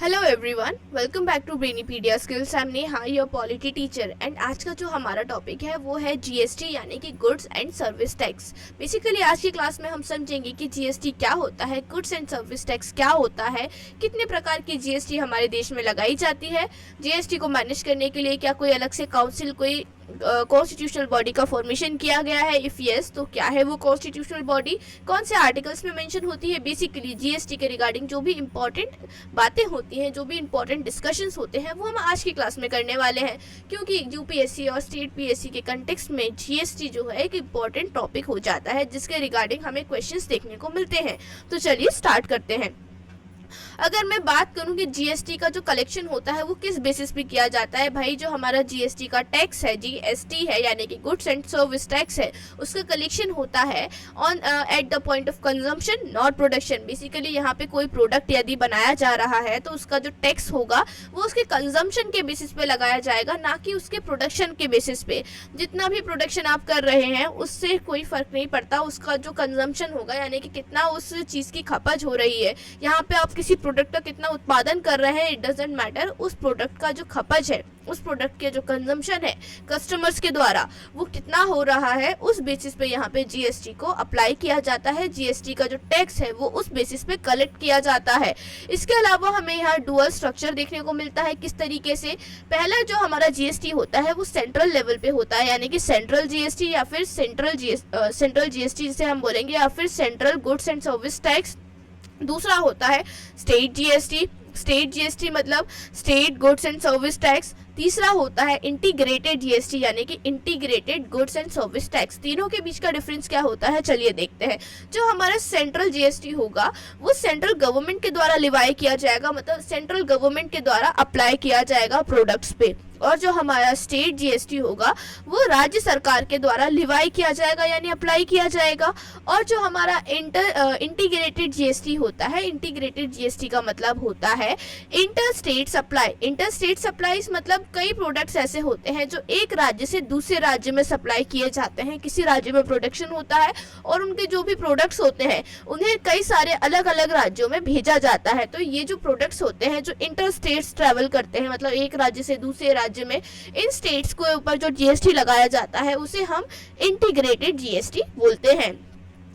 Hello everyone, welcome back to Brainypedia skills. I am Neha, your polity teacher. And आज का जो हमारा topic है वो है जीएसटी यानी कि goods and service tax. Basically आज की क्लास में हम समझेंगे कि जीएसटी क्या होता है, गुड्स एंड सर्विस टैक्स क्या होता है, कितने प्रकार की जीएसटी हमारे देश में लगाई जाती है, जीएसटी को मैनेज करने के लिए क्या कोई अलग से काउंसिल, कोई कॉन्स्टिट्यूशनल बॉडी का फॉर्मेशन किया गया है, इफ यस तो क्या है वो कॉन्स्टिट्यूशनल बॉडी, कौन से आर्टिकल्स में मेंशन होती है। बेसिकली जीएसटी के रिगार्डिंग जो भी इंपॉर्टेंट बातें होती हैं, जो भी इंपॉर्टेंट डिस्कशंस होते हैं, वो हम आज की क्लास में करने वाले हैं, क्योंकि यूपीएससी और स्टेट पीएससी के कंटेक्स्ट में जीएसटी जो है एक इंपॉर्टेंट टॉपिक हो जाता है, जिसके रिगार्डिंग हमें क्वेश्चंस देखने को मिलते हैं। तो चलिए स्टार्ट करते हैं। अगर मैं बात करूं कि जीएसटी का जो कलेक्शन होता है वो किस बेसिस पे किया जाता है, भाई जो हमारा जीएसटी का टैक्स है, जीएसटी है यानी कि गुड्स एंड सर्विस टैक्स है, उसका कलेक्शन होता है on at the point of consumption not production. Basically यहाँ पे कोई प्रोडक्ट यदि बनाया जा रहा है तो उसका जो टैक्स होगा वो उसके कंजम्पशन के बेसिस पे लगाया जाएगा, ना कि उसके प्रोडक्शन के बेसिस पे। जितना भी प्रोडक्शन आप कर रहे हैं उससे कोई फर्क नहीं पड़ता, उसका जो कंजम्पशन होगा यानी कि कितना उस चीज़ की खपत हो रही है, यहाँ पे आप किसी प्रोडक्ट का कितना उत्पादन कर रहे हैं, इट डजेंट मैटर। उस प्रोडक्ट का जो खपत है, उस प्रोडक्ट के जो कंजम्पशन है कस्टमर्स के द्वारा, वो कितना हो रहा है, उस बेसिस पे यहाँ पे जीएसटी को अप्लाई किया जाता है। जीएसटी का जो टैक्स है वो उस बेसिस पे कलेक्ट किया जाता है। इसके अलावा हमें यहाँ डुअल स्ट्रक्चर देखने को मिलता है। किस तरीके से, पहला जो हमारा जीएसटी होता है वो सेंट्रल लेवल पे होता है, यानी कि सेंट्रल जीएसटी या फिर सेंट्रल जीएसटी जिसे हम बोलेंगे, या फिर central goods and service tax. दूसरा होता है स्टेट जीएसटी मतलब state goods and service tax. तीसरा होता है इंटीग्रेटेड जीएसटी यानी कि integrated goods and service tax. तीनों के बीच का डिफरेंस क्या होता है, चलिए देखते हैं। जो हमारा सेंट्रल जीएसटी होगा वो सेंट्रल गवर्नमेंट के द्वारा लिवाई किया जाएगा, मतलब सेंट्रल गवर्नमेंट के द्वारा अप्लाई किया जाएगा प्रोडक्ट्स पे। और जो हमारा स्टेट जीएसटी होगा वो राज्य सरकार के द्वारा लिवाई किया जाएगा यानी अप्लाई किया जाएगा। और जो हमारा इंटीग्रेटेड जीएसटी होता है, इंटीग्रेटेड जीएसटी का मतलब होता है inter state supply. Inter state supplies मतलब कई प्रोडक्ट्स ऐसे होते हैं जो एक राज्य से दूसरे राज्य में सप्लाई किए जाते हैं। किसी राज्य में प्रोडक्शन होता है और उनके जो भी प्रोडक्ट्स होते हैं उन्हें कई सारे अलग अलग राज्यों में भेजा जाता है। तो ये जो प्रोडक्ट्स होते हैं जो इंटर स्टेट्स ट्रैवल करते हैं, मतलब एक राज्य से दूसरे राज्य में, इन स्टेट्स के ऊपर जो जीएसटी लगाया जाता है उसे हम इंटीग्रेटेड जीएसटी बोलते हैं।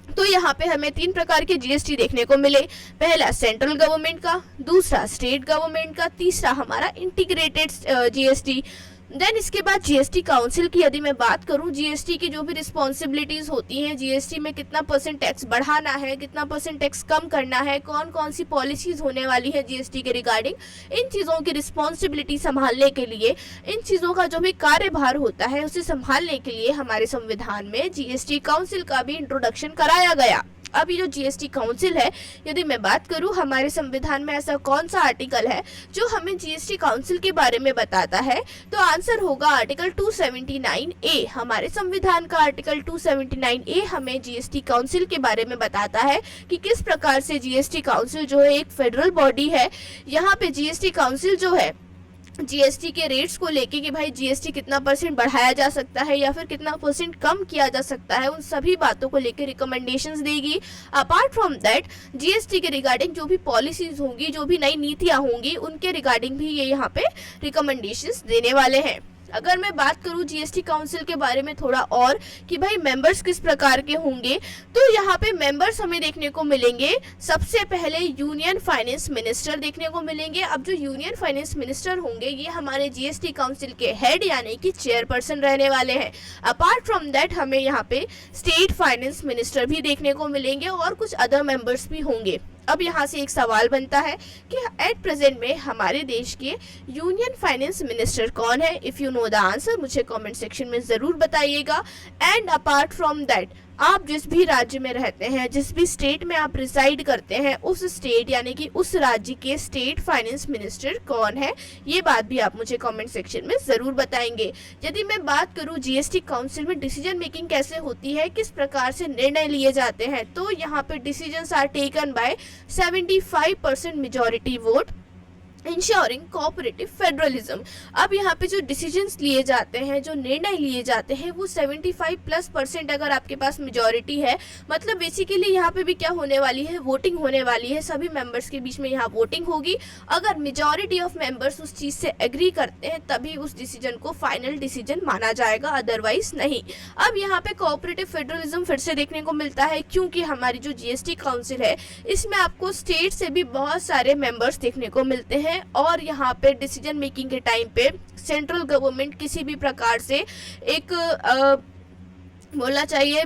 तो यहाँ पे हमें तीन प्रकार के जीएसटी देखने को मिले। पहला सेंट्रल गवर्नमेंट का, दूसरा स्टेट गवर्नमेंट का, तीसरा हमारा इंटीग्रेटेड जीएसटी। देन इसके बाद जीएसटी काउंसिल की यदि मैं बात करूं, जीएसटी की जो भी रिस्पॉन्सिबिलिटीज होती हैं, जीएसटी में कितना % टैक्स बढ़ाना है, कितना % टैक्स कम करना है, कौन कौन सी पॉलिसीज होने वाली है जीएसटी के रिगार्डिंग, इन चीज़ों की रिस्पॉन्सिबिलिटी संभालने के लिए, इन चीज़ों का जो भी कार्यभार होता है उसे संभालने के लिए हमारे संविधान में जीएसटी काउंसिल का भी इंट्रोडक्शन कराया गया। अब ये जो जीएसटी काउंसिल है, यदि मैं बात करूं हमारे संविधान में ऐसा कौन सा आर्टिकल है जो हमें जीएसटी काउंसिल के बारे में बताता है, तो आंसर होगा आर्टिकल 279A। हमारे संविधान का आर्टिकल 279A हमें जीएसटी काउंसिल के बारे में बताता है कि किस प्रकार से जीएसटी काउंसिल जो है एक फेडरल बॉडी है। यहाँ पे जीएसटी काउंसिल जो है जीएसटी के रेट्स को लेके कि भाई जीएसटी कितना % बढ़ाया जा सकता है या फिर कितना % कम किया जा सकता है, उन सभी बातों को लेके रिकमेंडेशंस देगी। अपार्ट फ्रॉम दैट जीएसटी के रिगार्डिंग जो भी पॉलिसीज होंगी, जो भी नई नीतियां होंगी, उनके रिगार्डिंग भी ये यहाँ पे रिकमेंडेशंस देने वाले हैं। अगर मैं बात करूं जीएसटी काउंसिल के बारे में थोड़ा और कि भाई मेंबर्स किस प्रकार के होंगे, तो यहाँ पे मेंबर्स हमें देखने को मिलेंगे। सबसे पहले यूनियन फाइनेंस मिनिस्टर देखने को मिलेंगे। अब जो यूनियन फाइनेंस मिनिस्टर होंगे ये हमारे जीएसटी काउंसिल के हेड यानी कि चेयरपर्सन रहने वाले हैं। अपार्ट फ्रॉम दैट हमें यहाँ पे स्टेट फाइनेंस मिनिस्टर भी देखने को मिलेंगे और कुछ अदर मेंबर्स भी होंगे। अब यहाँ से एक सवाल बनता है कि एट प्रेजेंट में हमारे देश के यूनियन फाइनेंस मिनिस्टर कौन है। If you know the answer मुझे कमेंट सेक्शन में ज़रूर बताइएगा। एंड अपार्ट फ्रॉम दैट आप जिस भी राज्य में रहते हैं, जिस भी स्टेट में आप रिसाइड करते हैं, उस स्टेट यानी कि उस राज्य के स्टेट फाइनेंस मिनिस्टर कौन है, ये बात भी आप मुझे कमेंट सेक्शन में ज़रूर बताएंगे। यदि मैं बात करूँ जीएसटी काउंसिल में डिसीजन मेकिंग कैसे होती है, किस प्रकार से निर्णय लिए जाते हैं, तो यहाँ पे decisions are taken by 75% majority vote. Ensuring cooperative federalism. अब यहाँ पे जो डिसीजंस लिए जाते हैं, जो निर्णय लिए जाते हैं, वो 75+% अगर आपके पास मेजॉरिटी है, मतलब बेसिकली यहाँ पे भी क्या होने वाली है, वोटिंग होने वाली है, सभी मेंबर्स के बीच में यहाँ वोटिंग होगी। अगर मेजॉरिटी ऑफ मेंबर्स उस चीज़ से एग्री करते हैं तभी उस डिसीजन को फाइनल डिसीजन माना जाएगा, अदरवाइज नहीं। अब यहाँ पे कोऑपरेटिव फेडरलिज्म फिर से देखने को मिलता है, क्योंकि हमारी जो जीएसटी काउंसिल है इसमें आपको स्टेट से भी बहुत सारे मेंबर्स देखने को मिलते हैं, और यहाँ पे डिसीजन मेकिंग के टाइम पे सेंट्रल गवर्नमेंट किसी भी प्रकार से एक बोलना चाहिए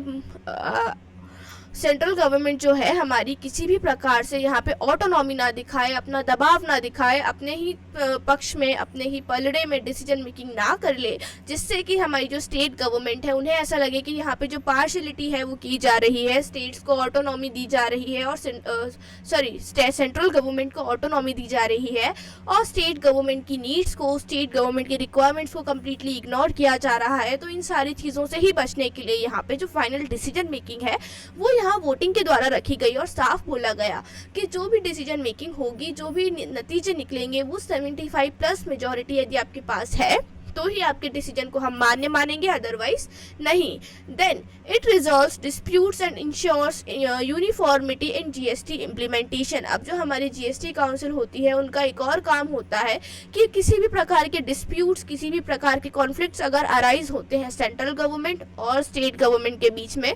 सेंट्रल गवर्नमेंट जो है हमारी किसी भी प्रकार से यहाँ पे ऑटोनॉमी ना दिखाए, अपना दबाव ना दिखाए, अपने ही पक्ष में, अपने ही पलड़े में डिसीजन मेकिंग ना कर ले, जिससे कि हमारी जो स्टेट गवर्नमेंट है उन्हें ऐसा लगे कि यहाँ पे जो पार्शलिटी है वो की जा रही है, स्टेट्स को ऑटोनॉमी दी जा रही है, और सेंट्रल गवर्नमेंट को ऑटोनॉमी दी जा रही है, और स्टेट गवर्नमेंट की नीड्स को, स्टेट गवर्नमेंट की रिक्वायरमेंट्स को कम्प्लीटली इग्नोर किया जा रहा है। तो इन सारी चीज़ों से ही बचने के लिए यहाँ पे जो फाइनल डिसीजन मेकिंग है वो यहाँ वोटिंग के द्वारा रखी गई, और साफ बोला गया कि जो भी डिसीजन मेकिंग होगी, जो भी नतीजे निकलेंगे, वो 75+ मेजॉरिटी यदि आपके पास है तो ही आपके डिसीजन को हम मान्य मानेंगे, अदरवाइज नहीं। Then it resolves disputes and ensures uniformity in GST implementation. अब जो हमारी जीएसटी काउंसिल होती है उनका एक और काम होता है कि किसी भी प्रकार के डिस्प्यूट्स, किसी भी प्रकार के कॉन्फ्लिक्ट्स अगर अराइज होते हैं सेंट्रल गवर्नमेंट और स्टेट गवर्नमेंट के बीच में,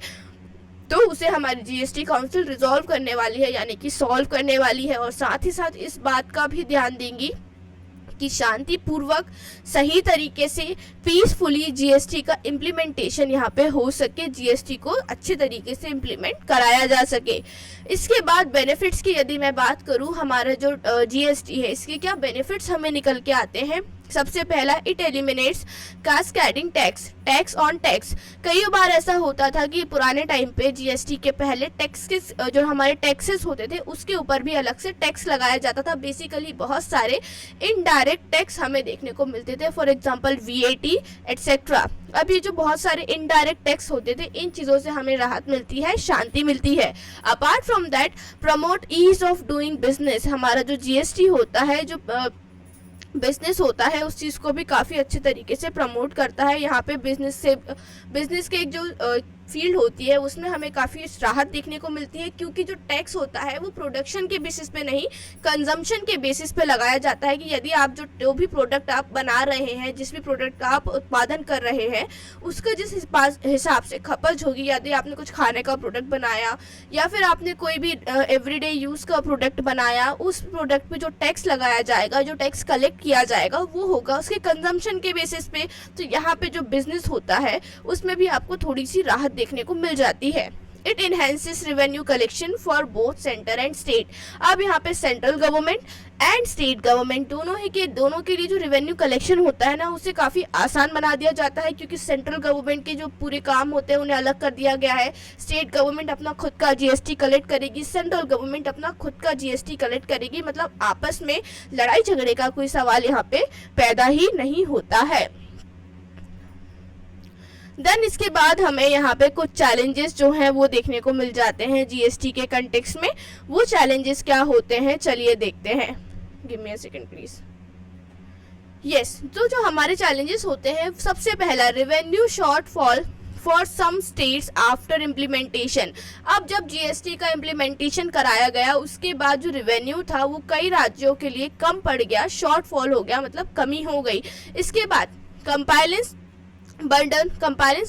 तो उसे हमारी जीएसटी काउंसिल रिजॉल्व करने वाली है, यानी कि सॉल्व करने वाली है। और साथ ही साथ इस बात का भी ध्यान देंगी कि शांतिपूर्वक, सही तरीके से, पीसफुली जीएसटी का इम्प्लीमेंटेशन यहाँ पे हो सके, जीएसटी को अच्छे तरीके से इम्प्लीमेंट कराया जा सके। इसके बाद बेनिफिट्स की यदि मैं बात करूँ, हमारा जो जीएसटी है इसके क्या बेनिफिट्स हमें निकल के आते हैं। सबसे पहला, it eliminates cascading tax on tax. कई बार ऐसा होता था कि पुराने टाइम पे जीएसटी के पहले टैक्स के जो हमारे टैक्सेस होते थे उसके ऊपर भी अलग से टैक्स लगाया जाता था। बेसिकली बहुत सारे इनडायरेक्ट टैक्स हमें देखने को मिलते थे, फॉर एग्जांपल वीएटी एटसेट्रा। अब ये जो बहुत सारे इनडायरेक्ट टैक्स होते थे, इन चीज़ों से हमें राहत मिलती है, शांति मिलती है। Apart from that, promote ease of doing business. हमारा जो जीएसटी होता है, जो बिजनेस होता है, उस चीज़ को भी काफ़ी अच्छे तरीके से प्रमोट करता है। यहाँ पे बिजनेस के एक जो फील्ड होती है उसमें हमें काफ़ी राहत देखने को मिलती है, क्योंकि जो टैक्स होता है वो प्रोडक्शन के बेसिस पे नहीं, कंजम्पशन के बेसिस पे लगाया जाता है। कि यदि आप जो भी प्रोडक्ट आप बना रहे हैं, जिस भी प्रोडक्ट का आप उत्पादन कर रहे हैं, उसका जिस हिसाब से खपत होगी, यदि आपने कुछ खाने का प्रोडक्ट बनाया या फिर आपने कोई भी एवरीडे यूज़ का प्रोडक्ट बनाया, उस प्रोडक्ट पे जो टैक्स लगाया जाएगा, जो टैक्स कलेक्ट किया जाएगा, वो होगा उसके कंजम्पशन के बेसिस पे। तो यहाँ पे जो बिजनेस होता है उसमें भी आपको थोड़ी सी राहत देखने को मिल जाती है। It enhances revenue collection for both centre and state. अब यहाँ पे central government and state government दोनों के लिए जो रेवेन्यू कलेक्शन होता है ना, उसे काफ़ी आसान बना दिया जाता है, क्योंकि सेंट्रल गवर्नमेंट के जो पूरे काम होते हैं उन्हें अलग कर दिया गया है। स्टेट गवर्नमेंट अपना खुद का जीएसटी कलेक्ट करेगी, सेंट्रल गवर्नमेंट अपना खुद का जीएसटी कलेक्ट करेगी। मतलब आपस में लड़ाई झगड़े का कोई सवाल यहाँ पे पैदा ही नहीं होता है। देन इसके बाद हमें यहाँ पे कुछ चैलेंजेस जो हैं वो देखने को मिल जाते हैं जीएसटी के कंटेक्स्ट में। वो चैलेंजेस क्या होते हैं, चलिए देखते हैं। Give me a second please. Yes, तो जो हमारे चैलेंजेस होते हैं, सबसे पहला, revenue shortfall for some states after implementation. अब जब जीएसटी का इम्प्लीमेंटेशन कराया गया उसके बाद जो रेवेन्यू था वो कई राज्यों के लिए कम पड़ गया, शॉर्टफॉल हो गया, मतलब कमी हो गई। इसके बाद कंपायरेंस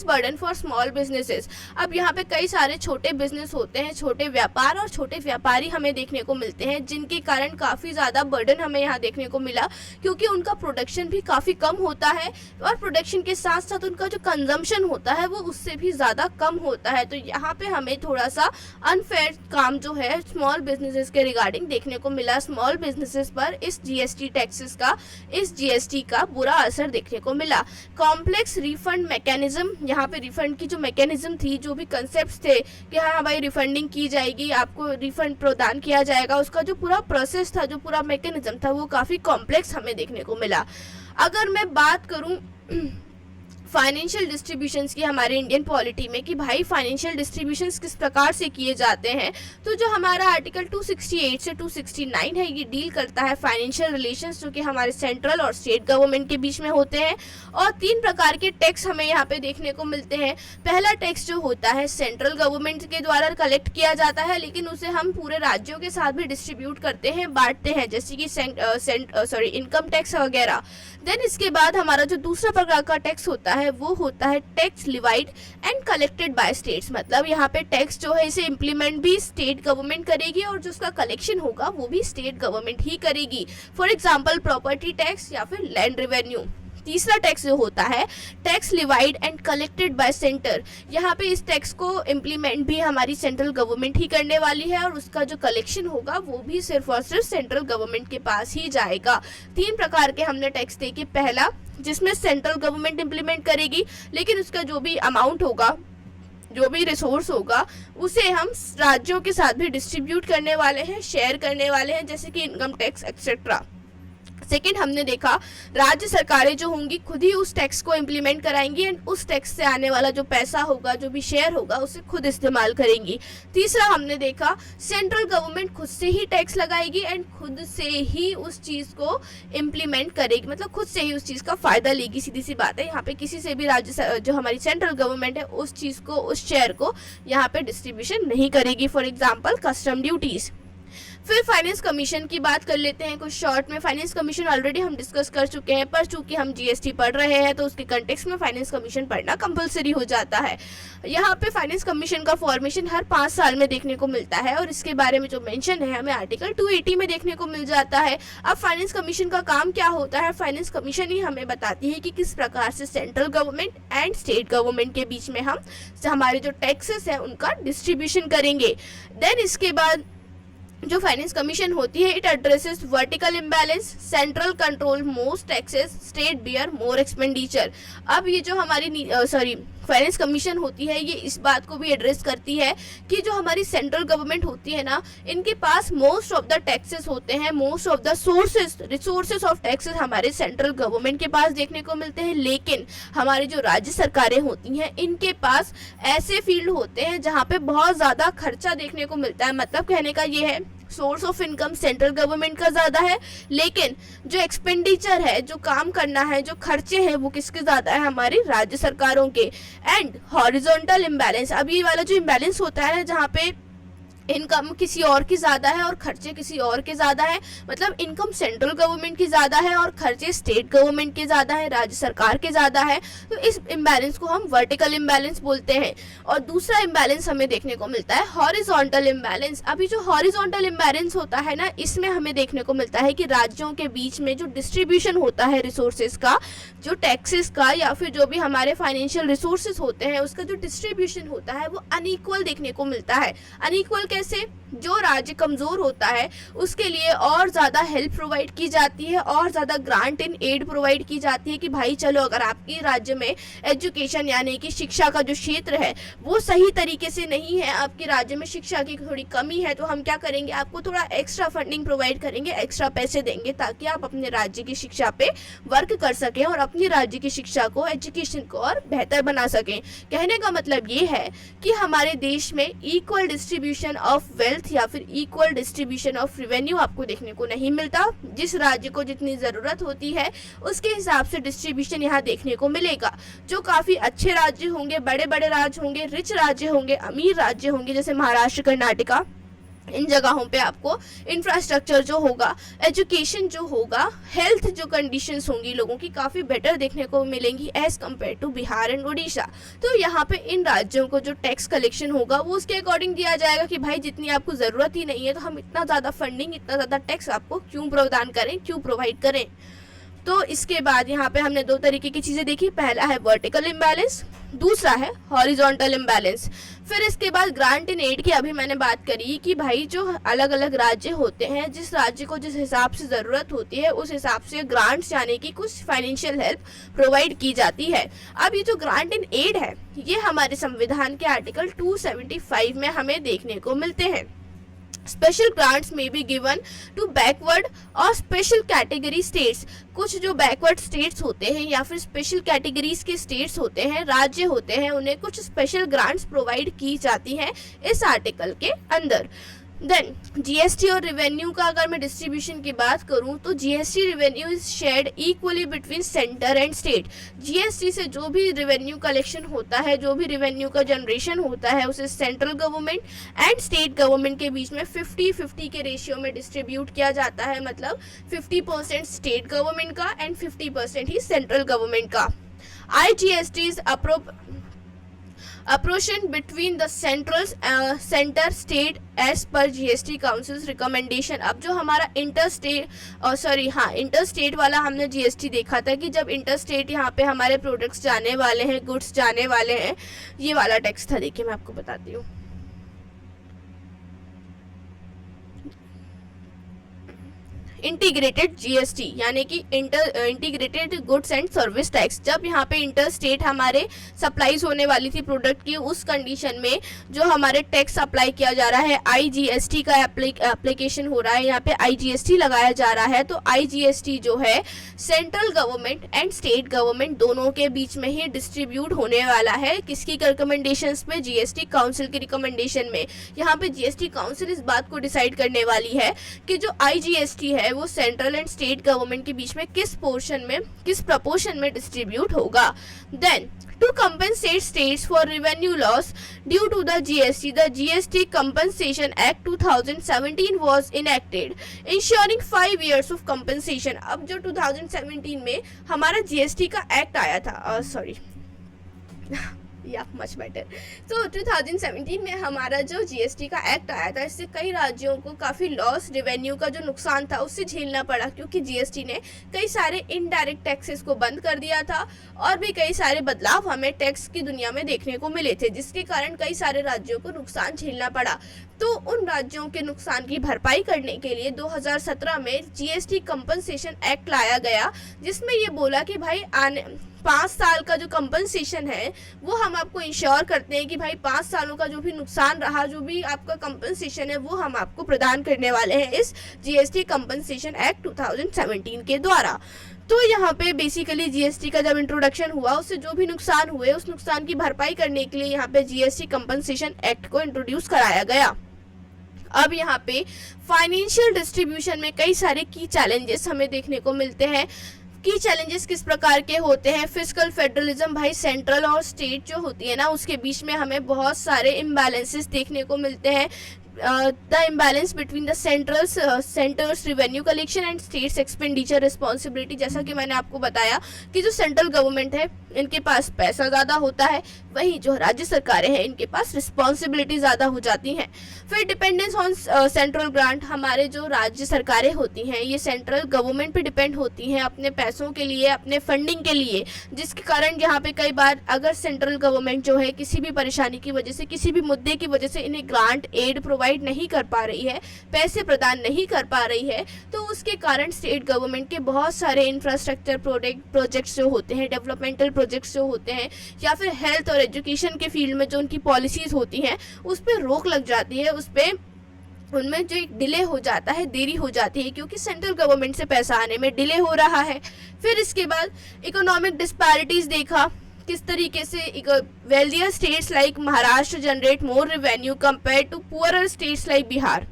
बर्डन फॉर स्मॉल बिजनेसेस। अब यहाँ पे कई सारे छोटे बिजनेस होते हैं, छोटे व्यापार और छोटे व्यापारी हमें देखने को मिलते हैं, जिनके कारण काफ़ी ज़्यादा बर्डन हमें यहाँ देखने को मिला, क्योंकि उनका प्रोडक्शन भी काफ़ी कम होता है, और प्रोडक्शन के साथ साथ उनका जो कंजम्पशन होता है वो उससे भी ज़्यादा कम होता है। तो यहाँ पे हमें थोड़ा सा अनफेयर काम जो है स्मॉल बिजनेसेस के रिगार्डिंग देखने को मिला। स्मॉल बिजनेसेस पर इस जीएसटी का बुरा असर देखने को मिला। कॉम्प्लेक्स रिफंड मैकेनिज्म, यहाँ पे रिफंड की जो मैकेनिज्म थी, जो भी कंसेप्ट थे कि हाँ भाई रिफंडिंग की जाएगी, आपको रिफंड प्रदान किया जाएगा, उसका जो पूरा प्रोसेस था, जो पूरा मैकेनिज्म था, वो काफ़ी कॉम्प्लेक्स हमें देखने को मिला। अगर मैं बात करूँ फाइनेंशियल डिस्ट्रीब्यूशंस की हमारे इंडियन पॉलिटी में कि भाई फाइनेंशियल डिस्ट्रीब्यूशंस किस प्रकार से किए जाते हैं। तो जो हमारा आर्टिकल 268 से 269 है ये डील करता है फाइनेंशियल रिलेशंस जो कि हमारे सेंट्रल और स्टेट गवर्नमेंट के बीच में होते हैं। और 3 प्रकार के टैक्स हमें यहाँ पे देखने को मिलते हैं। पहला टैक्स जो होता है सेंट्रल गवर्नमेंट के द्वारा कलेक्ट किया जाता है, लेकिन उसे हम पूरे राज्यों के साथ भी डिस्ट्रीब्यूट करते हैं, बांटते हैं, जैसे कि इनकम टैक्स वगैरह। देन इसके बाद हमारा जो दूसरा प्रकार का टैक्स होता है वो होता है tax levied and collected by states. मतलब यहाँ पे टैक्स जो है इसे इम्प्लीमेंट भी स्टेट गवर्नमेंट करेगी और जो उसका कलेक्शन होगा वो भी स्टेट गवर्नमेंट ही करेगी। फॉर एग्जाम्पल प्रॉपर्टी टैक्स या फिर लैंड रेवेन्यू। तीसरा टैक्स जो होता है tax levied and collected by centre. यहाँ पे इस टैक्स को इम्प्लीमेंट भी हमारी सेंट्रल गवर्नमेंट ही करने वाली है और उसका जो कलेक्शन होगा वो भी सिर्फ और सिर्फ सेंट्रल गवर्नमेंट के पास ही जाएगा। 3 प्रकार के हमने टैक्स देखे। पहला जिसमें सेंट्रल गवर्नमेंट इम्प्लीमेंट करेगी, लेकिन उसका जो भी अमाउंट होगा, जो भी रिसोर्स होगा उसे हम राज्यों के साथ भी डिस्ट्रीब्यूट करने वाले हैं, शेयर करने वाले हैं, जैसे कि इनकम टैक्स एक्सेट्रा। सेकेंड हमने देखा राज्य सरकारें जो होंगी खुद ही उस टैक्स को इम्प्लीमेंट कराएंगी एंड उस टैक्स से आने वाला जो पैसा होगा, जो भी शेयर होगा, उसे खुद इस्तेमाल करेंगी। तीसरा हमने देखा सेंट्रल गवर्नमेंट खुद से ही टैक्स लगाएगी एंड खुद से ही उस चीज़ को इम्प्लीमेंट करेगी, मतलब खुद से ही उस चीज़ का फायदा लेगी। सीधी सी बात है, यहाँ पे किसी से भी राज्य जो हमारी सेंट्रल गवर्नमेंट है उस चीज़ को, उस शेयर को यहाँ पे डिस्ट्रीब्यूशन नहीं करेगी। For example custom duties. फिर फाइनेंस कमीशन की बात कर लेते हैं कुछ शॉर्ट में। फाइनेंस कमीशन ऑलरेडी हम डिस्कस कर चुके हैं, पर चूंकि हम जीएसटी पढ़ रहे हैं तो उसके कंटेक्स्ट में फाइनेंस कमीशन पढ़ना कंपलसरी हो जाता है। यहाँ पे फाइनेंस कमीशन का फॉर्मेशन हर 5 साल में देखने को मिलता है और इसके बारे में जो मेंशन है हमें आर्टिकल 280 में देखने को मिल जाता है। अब फाइनेंस कमीशन का काम क्या होता है? फाइनेंस कमीशन ही हमें बताती है कि किस प्रकार से central government and state government के बीच में हम हमारे जो टैक्सेस हैं उनका डिस्ट्रीब्यूशन करेंगे। देन इसके बाद जो फाइनेंस कमीशन होती है it addresses vertical imbalance, central control most taxes, state bear more expenditure. अब ये जो हमारी फाइनेंस कमीशन होती है ये इस बात को भी एड्रेस करती है कि जो हमारी सेंट्रल गवर्नमेंट होती है ना, इनके पास मोस्ट ऑफ द टैक्सेस होते हैं, most of the resources of taxes हमारे सेंट्रल गवर्नमेंट के पास देखने को मिलते हैं। लेकिन हमारी जो राज्य सरकारें होती हैं इनके पास ऐसे फील्ड होते हैं जहाँ पे बहुत ज़्यादा खर्चा देखने को मिलता है। मतलब कहने का ये है source of income central government का ज़्यादा है, लेकिन जो एक्सपेंडिचर है, जो काम करना है, जो खर्चे हैं वो किसके ज़्यादा है? हमारी राज्य सरकारों के। एंड हॉरिजॉन्टल इम्बैलेंस, अब ये वाला जो इम्बैलेंस होता है जहाँ पे इनकम किसी और की ज़्यादा है और खर्चे किसी और के ज़्यादा है, मतलब इनकम सेंट्रल गवर्नमेंट की ज़्यादा है और खर्चे स्टेट गवर्नमेंट के ज़्यादा है, राज्य सरकार के ज़्यादा है, तो इस इम्बैलेंस को हम वर्टिकल इम्बैलेंस बोलते हैं। और दूसरा इम्बैलेंस हमें देखने को मिलता है हॉरिजॉन्टल इम्बैलेंस। अभी जो हॉरिजॉन्टल इम्बैलेंस होता है ना, इसमें हमें देखने को मिलता है कि राज्यों के बीच में जो डिस्ट्रीब्यूशन होता है रिसोर्सेज का, जो टैक्सेस का या फिर जो भी हमारे फाइनेंशियल रिसोर्सेज होते हैं उसका जो डिस्ट्रीब्यूशन होता है वो अनइक्वल देखने को मिलता है। अनइक्वल कैसे? जो राज्य कमज़ोर होता है उसके लिए और ज़्यादा हेल्प प्रोवाइड की जाती है, और ज़्यादा ग्रांट इन एड प्रोवाइड की जाती है कि भाई चलो अगर आपके राज्य में एजुकेशन यानी कि शिक्षा का जो क्षेत्र है वो सही तरीके से नहीं है, आपके राज्य में शिक्षा की थोड़ी कमी है, तो हम क्या करेंगे, आपको थोड़ा एक्स्ट्रा फंडिंग प्रोवाइड करेंगे, एक्स्ट्रा पैसे देंगे ताकि आप अपने राज्य की शिक्षा पे वर्क कर सकें और अपनी राज्य की शिक्षा को, एजुकेशन को और बेहतर बना सकें। कहने का मतलब ये है कि हमारे देश में इक्वल डिस्ट्रीब्यूशन ऑफ वेल्थ या फिर इक्वल डिस्ट्रीब्यूशन ऑफ रेवेन्यू आपको देखने को नहीं मिलता। जिस राज्य को जितनी ज़रूरत होती है उसके हिसाब से डिस्ट्रीब्यूशन यहाँ देखने को मिलेगा। जो काफ़ी अच्छे राज्य होंगे, बड़े बड़े राज्य होंगे, रिच राज्य होंगे, अमीर राज्य होंगे, जैसे महाराष्ट्र, कर्नाटका, इन जगहों पे आपको इंफ्रास्ट्रक्चर जो होगा, एजुकेशन जो होगा, हेल्थ जो कंडीशंस होंगी लोगों की काफ़ी बेटर देखने को मिलेंगी as compare to Bihar and Orissa. तो यहाँ पे इन राज्यों को जो टैक्स कलेक्शन होगा वो उसके अकॉर्डिंग दिया जाएगा कि भाई जितनी आपको ज़रूरत ही नहीं है तो हम इतना ज़्यादा फंडिंग, इतना ज़्यादा टैक्स आपको क्यों प्रदान करें, क्यों प्रोवाइड करें। तो इसके बाद यहाँ पे हमने 2 तरीके की चीज़ें देखी। पहला है वर्टिकल इम्बैलेंस, दूसरा है हॉरिजॉन्टल इम्बैलेंस। फिर इसके बाद ग्रांट इन एड की अभी मैंने बात करी कि भाई जो अलग अलग राज्य होते हैं, जिस राज्य को जिस हिसाब से ज़रूरत होती है उस हिसाब से ग्रांट्स यानी कि कुछ फाइनेंशियल हेल्प प्रोवाइड की जाती है। अब ये जो ग्रांट इन एड है ये हमारे संविधान के आर्टिकल 275 में हमें देखने को मिलते हैं। स्पेशल ग्रांट्स में बी गिवन टू बैकवर्ड और स्पेशल कैटेगरी स्टेट्स। कुछ जो बैकवर्ड स्टेट्स होते हैं या फिर स्पेशल कैटेगरीज के स्टेट्स होते हैं, राज्य होते हैं, उन्हें कुछ स्पेशल ग्रांट्स प्रोवाइड की जाती हैं इस आर्टिकल के अंदर। देन जीएसटी और रेवेन्यू का अगर मैं डिस्ट्रीब्यूशन की बात करूं तो GST revenue is shared equally between centre and state. GST से जो भी रेवेन्यू कलेक्शन होता है, जो भी रेवेन्यू का जनरेशन होता है, उसे central government and state government के बीच में 50-50 के रेशियो में डिस्ट्रीब्यूट किया जाता है। मतलब 50% स्टेट गवर्नमेंट का एंड 50% ही सेंट्रल गवर्नमेंट का। IGST is apportioned between the center state as per GST councils recommendation. अब जो हमारा इंटर स्टेट वाला हमने GST देखा था कि जब इंटर स्टेट यहाँ पे हमारे प्रोडक्ट्स जाने वाले हैं, गुड्स जाने वाले हैं, ये वाला टैक्स था। देखिए मैं आपको बताती हूँ। इंटीग्रेटेड जीएसटी यानी कि integrated goods and service tax. जब यहाँ पे इंटर स्टेट हमारे सप्लाईज होने वाली थी प्रोडक्ट की, उस कंडीशन में जो हमारे टैक्स अप्लाई किया जा रहा है, IGST का एप्लीकेशन हो रहा है, यहाँ पे IGST लगाया जा रहा है। तो IGST जो है central government and state government दोनों के बीच में ही डिस्ट्रीब्यूट होने वाला है। किसकी रिकमेंडेशंस पे? GST काउंसिल की रिकमेंडेशन में। यहाँ पे GST काउंसिल इस बात को डिसाइड करने वाली है कि जो IGST है वो सेंट्रल एंड स्टेट गवर्नमेंट के बीच में किस प्रपोर्शन में डिस्ट्रीब्यूट होगा। Then to compensate states for revenue loss due to the GST Compensation Act 2017 was enacted, ensuring 5 years of compensation। अब जो 2017 में हमारा GST का एक्ट आया था, या मच बेटर। तो 2017 में हमारा जो GST का एक्ट आया था, इससे कई राज्यों को काफ़ी लॉस, रेवेन्यू का जो नुकसान था उससे झेलना पड़ा, क्योंकि GST ने कई सारे इनडायरेक्ट टैक्सेस को बंद कर दिया था और भी कई सारे बदलाव हमें टैक्स की दुनिया में देखने को मिले थे, जिसके कारण कई सारे राज्यों को नुकसान झेलना पड़ा। तो उन राज्यों के नुकसान की भरपाई करने के लिए 2017 में GST कंपनसेशन एक्ट लाया गया, जिसमें ये बोला कि भाई 5 साल का जो कंपनसेशन है वो हम आपको इंश्योर करते हैं कि भाई 5 सालों का जो भी नुकसान रहा, जो भी आपका कंपनसेशन है, वो हम आपको प्रदान करने वाले हैं इस GST कंपनसेशन एक्ट 2017 के द्वारा। तो यहाँ पे बेसिकली GST का जब इंट्रोडक्शन हुआ, उससे जो भी नुकसान हुए उस नुकसान की भरपाई करने के लिए यहाँ पे GST कंपनसेशन एक्ट को इंट्रोड्यूस कराया गया। अब यहाँ पे फाइनेंशियल डिस्ट्रीब्यूशन में कई सारे की चैलेंजेस हमें देखने को मिलते हैं। की चैलेंजेस किस प्रकार के होते हैं? फिजिकल फेडरलिज्म, भाई सेंट्रल और स्टेट जो होती है ना, उसके बीच में हमें बहुत सारे इम्बैलेंसेस देखने को मिलते हैं। The imbalance between the centres revenue collection and states expenditure responsibility. जैसा कि मैंने आपको बताया कि जो सेंट्रल गवर्नमेंट है इनके पास पैसा ज़्यादा होता है, वहीं जो राज्य सरकारें हैं इनके पास रिस्पॉन्सिबिलिटी ज़्यादा हो जाती हैं। फिर डिपेंडेंस ऑन सेंट्रल ग्रांट, हमारे जो राज्य सरकारें होती हैं ये सेंट्रल गवर्नमेंट पे डिपेंड होती हैं अपने पैसों के लिए, अपने फंडिंग के लिए, जिसके कारण यहाँ पे कई बार अगर सेंट्रल गवर्नमेंट जो है किसी भी परेशानी की वजह से, किसी भी मुद्दे की वजह से इन्हें ग्रांट एड प्रोवाइड नहीं कर पा रही है, पैसे प्रदान नहीं कर पा रही है, तो उसके कारण स्टेट गवर्नमेंट के बहुत सारे इंफ्रास्ट्रक्चर प्रोजेक्ट्स जो होते हैं, डेवलपमेंटल प्रोजेक्ट्स जो होते हैं, या फिर हेल्थ और एजुकेशन के फील्ड में जो उनकी पॉलिसीज होती हैं उस पर रोक लग जाती है, उस पर उनमें जो एक डिले हो जाता है, देरी हो जाती है, क्योंकि सेंट्रल गवर्नमेंट से पैसा आने में डिले हो रहा है। फिर इसके बाद इकोनॉमिक डिस्पैरिटीज देखा, किस तरीके से wealthier states like Maharashtra generate more revenue compare to poorer states like Bihar.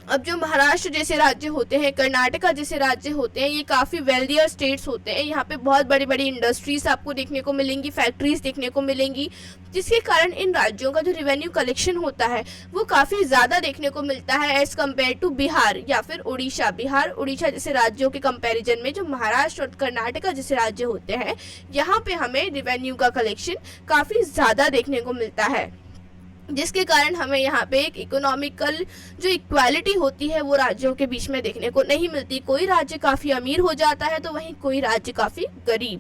अब जो महाराष्ट्र जैसे राज्य होते हैं, कर्नाटका जैसे राज्य होते हैं, ये काफ़ी वेल्दियर स्टेट्स होते हैं। यहाँ पे बहुत बड़ी बड़ी इंडस्ट्रीज आपको देखने को मिलेंगी, फैक्ट्रीज देखने को मिलेंगी, जिसके कारण इन राज्यों का जो रेवेन्यू कलेक्शन होता है वो काफ़ी ज़्यादा देखने को मिलता है एज़ कम्पेयर टू बिहार या फिर उड़ीसा। बिहार उड़ीसा जैसे राज्यों के कंपैरिजन में जो महाराष्ट्र और कर्नाटका जैसे राज्य होते हैं, यहाँ पे हमें रेवेन्यू का कलेक्शन काफ़ी ज़्यादा देखने को मिलता है, जिसके कारण हमें यहाँ पे एक इकोनॉमिकल जो इक्वालिटी होती है वो राज्यों के बीच में देखने को नहीं मिलती। कोई राज्य काफ़ी अमीर हो जाता है तो वहीं कोई राज्य काफ़ी गरीब।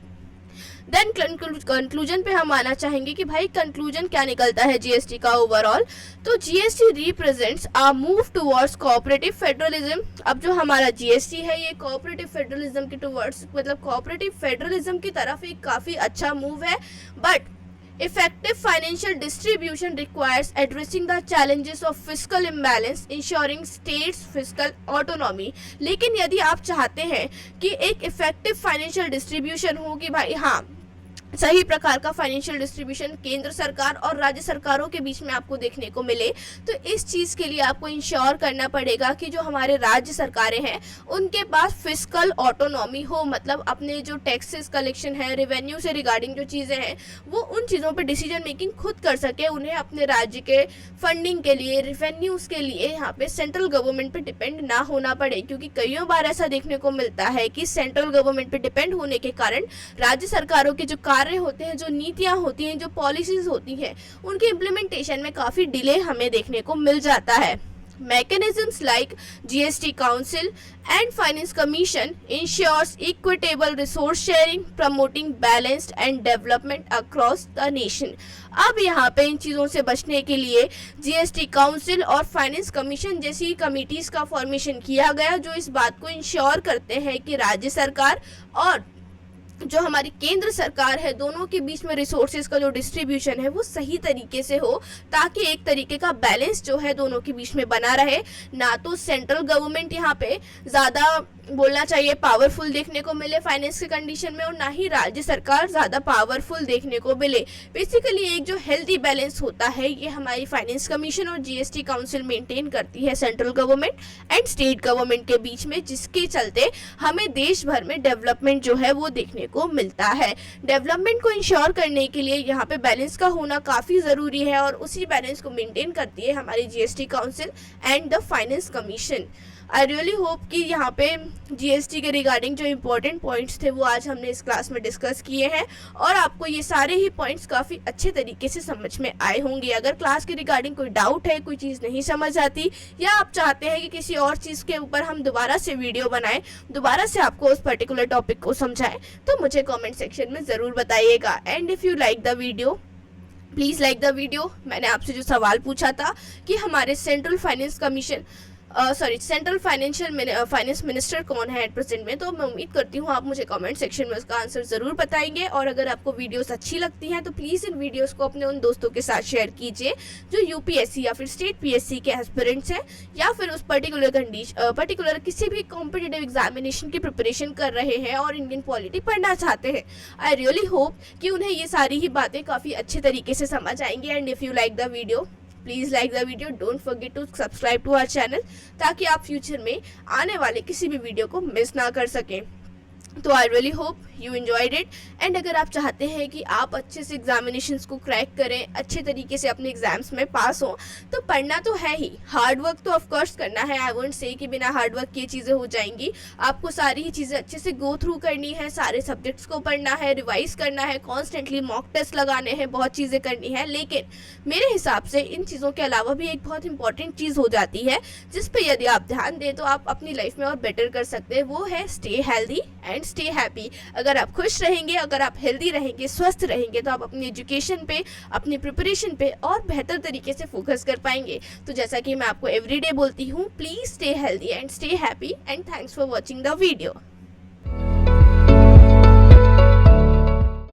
देन कंक्लूजन पे हम आना चाहेंगे कि भाई कंक्लूजन क्या निकलता है जीएसटी का ओवरऑल। तो GST represents a move towards cooperative federalism. अब जो हमारा जीएसटी है ये कोऑपरेटिव फेडरलिज्म के टुवर्ड्स, मतलब कोऑपरेटिव फेडरलिज्म की तरफ एक काफ़ी अच्छा मूव है, but Effective financial distribution requires addressing the challenges of fiscal imbalance, ensuring states fiscal autonomy. लेकिन यदि आप चाहते हैं कि एक इफेक्टिव फाइनेंशियल डिस्ट्रीब्यूशन हो कि भाई हाँ सही प्रकार का फाइनेंशियल डिस्ट्रीब्यूशन केंद्र सरकार और राज्य सरकारों के बीच में आपको देखने को मिले, तो इस चीज़ के लिए आपको इंश्योर करना पड़ेगा कि जो हमारे राज्य सरकारें हैं उनके पास फिस्कल ऑटोनॉमी हो, मतलब अपने जो टैक्सेस कलेक्शन है, रेवेन्यू से रिगार्डिंग जो चीज़ें हैं वो उन चीज़ों पर डिसीजन मेकिंग खुद कर सके। उन्हें अपने राज्य के फंडिंग के लिए, रेवेन्यूज़ के लिए यहाँ पे सेंट्रल गवर्नमेंट पे डिपेंड ना होना पड़े, क्योंकि कईयों बार ऐसा देखने को मिलता है कि सेंट्रल गवर्नमेंट पे डिपेंड होने के कारण राज्य सरकारों के जो कार्य होते हैं, जो नीतियां होती हैं, जो पॉलिसीज होती हैं, उनके इम्प्लीमेंटेशन में काफ़ी डिले हमें देखने को मिल जाता है। Mechanisms like GST Council and Finance Commission ensures equitable resource sharing, promoting balanced and development across the nation. अब यहाँ पे इन चीज़ों से बचने के लिए GST काउंसिल और फाइनेंस कमीशन जैसी कमिटीज़ का फॉर्मेशन किया गया, जो इस बात को इंश्योर करते हैं कि राज्य सरकार और जो हमारी केंद्र सरकार है दोनों के बीच में रिसोर्सेज का जो डिस्ट्रीब्यूशन है वो सही तरीके से हो, ताकि एक तरीके का बैलेंस जो है दोनों के बीच में बना रहे। ना तो सेंट्रल गवर्नमेंट यहाँ पे ज़्यादा बोलना चाहिए पावरफुल देखने को मिले फाइनेंस के कंडीशन में, और ना ही राज्य सरकार ज़्यादा पावरफुल देखने को मिले। बेसिकली एक जो हेल्दी बैलेंस होता है ये हमारी फाइनेंस कमीशन और GST काउंसिल मेंटेन करती है central government and state government के बीच में, जिसके चलते हमें देश भर में डेवलपमेंट जो है वो देखने को मिलता है। डेवलपमेंट को इंश्योर करने के लिए यहाँ पे बैलेंस का होना काफ़ी ज़रूरी है, और उसी बैलेंस को मेंटेन करती है हमारी GST council and the finance commission. I really hope कि यहाँ पे GST के रिगार्डिंग जो इम्पोर्टेंट पॉइंट्स थे वो आज हमने इस क्लास में डिस्कस किए हैं, और आपको ये सारे ही पॉइंट्स काफ़ी अच्छे तरीके से समझ में आए होंगे। अगर क्लास के रिगार्डिंग कोई डाउट है, कोई चीज़ नहीं समझ आती, या आप चाहते हैं कि किसी और चीज़ के ऊपर हम दोबारा से वीडियो बनाएं, दोबारा से आपको उस पर्टिकुलर टॉपिक को समझाएं, तो मुझे कॉमेंट सेक्शन में ज़रूर बताइएगा। And if you like the video please like the video. मैंने आपसे जो सवाल पूछा था कि हमारे सेंट्रल फाइनेंस मिनिस्टर कौन है एट प्रेजेंट में, तो मैं उम्मीद करती हूँ आप मुझे कमेंट सेक्शन में उसका आंसर ज़रूर बताएंगे। और अगर आपको वीडियोस अच्छी लगती हैं तो प्लीज़ इन वीडियोस को अपने उन दोस्तों के साथ शेयर कीजिए जो UPSC या फिर स्टेट PSC के एस्पिरेंट्स हैं, या फिर उस पर्टिकुलर किसी भी कॉम्पिटिटिव एग्जामिनेशन की प्रिपरेशन कर रहे हैं और इंडियन पॉलिटी पढ़ना चाहते हैं। आई रियली होप कि उन्हें ये सारी ही बातें काफ़ी अच्छे तरीके से समझ आएंगी। And if you like the video please like the video, don't forget to subscribe to our channel, ताकि आप फ्यूचर में आने वाले किसी भी वीडियो को मिस ना कर सकें। तो I really hope you enjoyed it. And अगर आप चाहते हैं कि आप अच्छे से एग्जामिनेशंस को क्रैक करें, अच्छे तरीके से अपने एग्जाम्स में पास हों, तो पढ़ना तो है ही, हार्ड वर्क तो ऑफकोर्स करना है। आई वोंट से कि बिना हार्ड वर्क की चीज़ें हो जाएंगी। आपको सारी ही चीज़ें अच्छे से गो थ्रू करनी है, सारे सब्जेक्ट्स को पढ़ना है, रिवाइज करना है, कॉन्स्टेंटली मॉक टेस्ट लगाने हैं, बहुत चीज़ें करनी है। लेकिन मेरे हिसाब से इन चीज़ों के अलावा भी एक बहुत इंपॉर्टेंट चीज़ हो जाती है जिस पर यदि आप ध्यान दें तो आप अपनी लाइफ में और बेटर कर सकते हैं, वो है stay healthy and stay happy. अगर आप खुश रहेंगे, अगर आप हेल्दी रहेंगे, स्वस्थ रहेंगे, तो आप अपनी एजुकेशन पे, अपनी प्रिपरेशन पे और बेहतर तरीके से फोकस कर पाएंगे। तो जैसा कि मैं आपको एवरीडे बोलती हूँ, please stay healthy and stay happy, and thanks for watching the video.